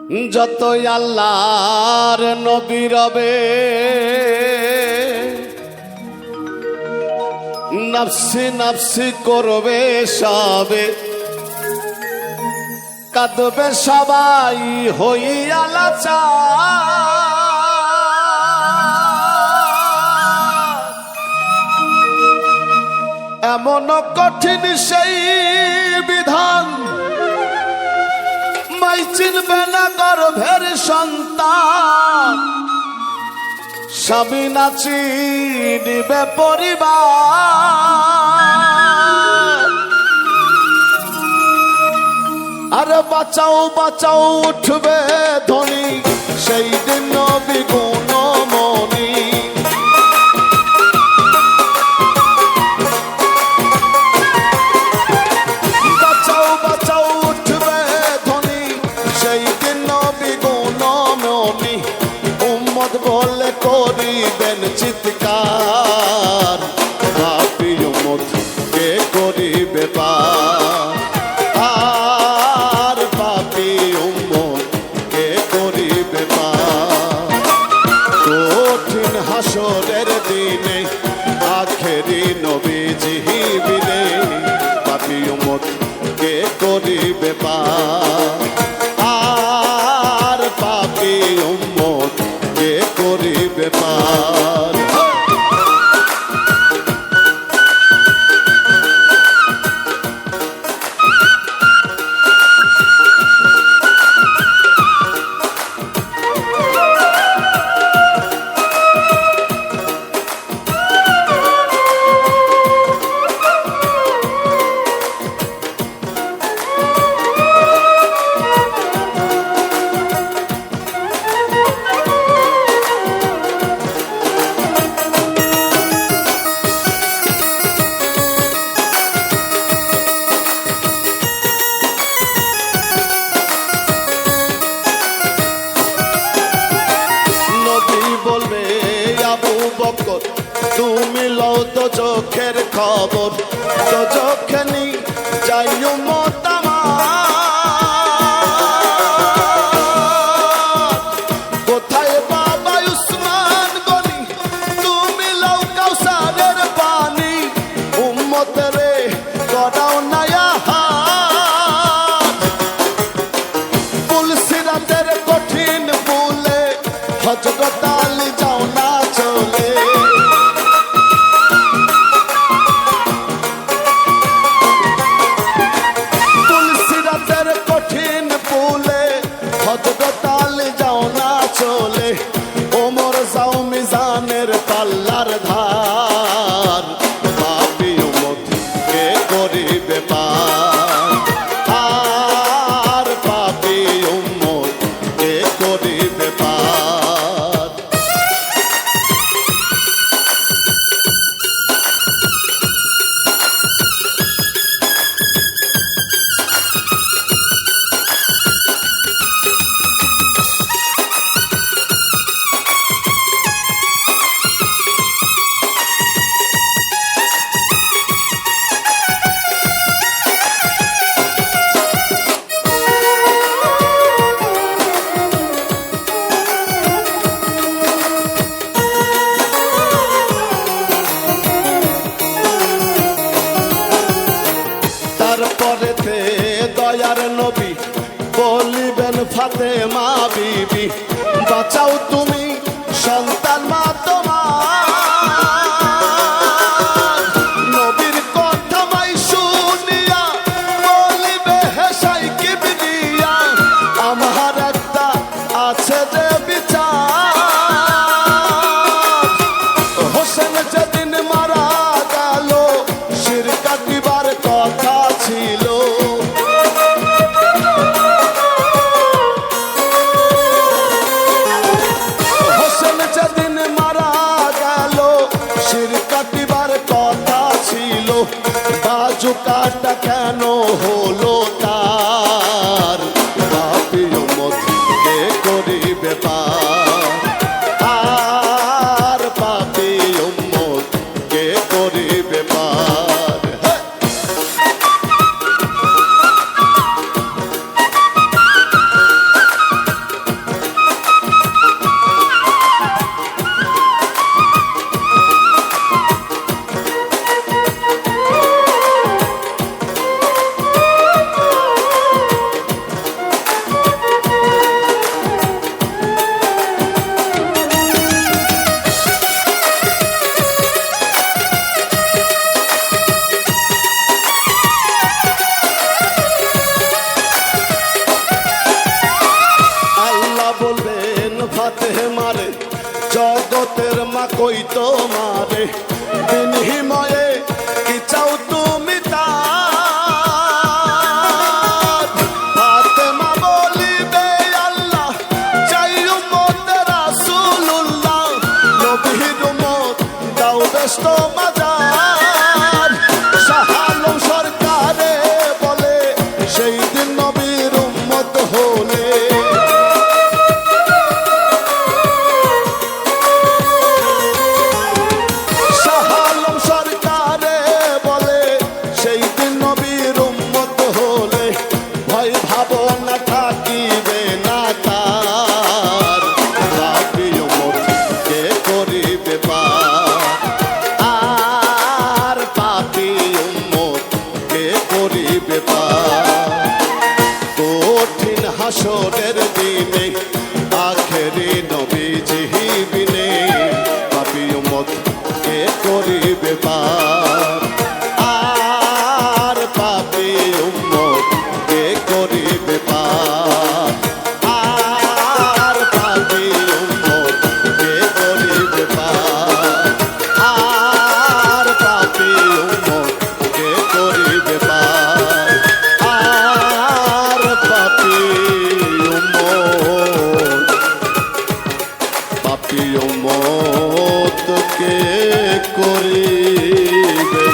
যতই আল্লাহর নবী রবে নফসি নফসি করবে সবে কাঁদবে সবাই হইয়া লাচার এমন কঠিন সেই বিধান মাই চিনবে না গর্ভের সন্তান স্বামী না চিনিবে পরিবার আরে বাঁচাও বাঁচাও উঠবে ধ্বনি সেই দিন নবী গুণমণি বাঁচাও বাঁচাও উঠবে ধ্বনি সেই দিন নবী গুণমণি উম্মত বলে করিবেন চিৎকার পাপী উম্মত কে করিবে পার আর পাপী উম্মত কে করিবে পার কঠিন হাসরের দিনে আখেরি নবীজি বিনে পাপী উম্মত কে করিবে পার আর পাপী উম্মত কে করিবে পার তুমি লও তো চোখের খবর তো চোখে নি যাইও মত কোথায় বাবা উসমান গনি তুমি লও কাউসারের পানি উম্মতের করাও নায়া পুলসিরাতের কঠিন বলে হযরত আলী যাও না চলে চলে ওমর যাও মিজানের পাল্লার ধার পাপী উম্মত কে করিবে পার আর পাপী উম্মত কে করিবে পার তারপরেতে দয়ার নবী বলিবেন ফাতেমা বিবি বাঁচাও তুমি সন্তান মা তোমার নবীর কথা মাই শুনিয়া বলিবে হেসাই কিবরিয়া আমার একটা আছে যে বিচার হোসেন যেদিন মারা গেল শিরক দিবার কথা ছিল হোসেন তোমারে বিনিময়ে কি চাও তুমি তার ফাতেমা বলিবে আল্লাহ চাই উম্মত রাসূলুল্লাহ নবীর উম্মত দাও ব্যস্ত মাজার শাহ আলম সরকারে বলে সেই দিন নবীর উম্মত হলে ভাবনা থাকিবে না তার পাপী উম্মত কে করিবে পার আর পাপী উম্মত কে করিবে পার কঠিন হাসরের দিনে আখেরি নবীজি বিনে পাপী উম্মত কে করিবে পার আর পাপী উম্মত কে করিবে পার আর পাপী উম্মত কে করিবে পার আর পাপী উম্মত কে করিবে পার আর পাপী উম্মত কে করিবে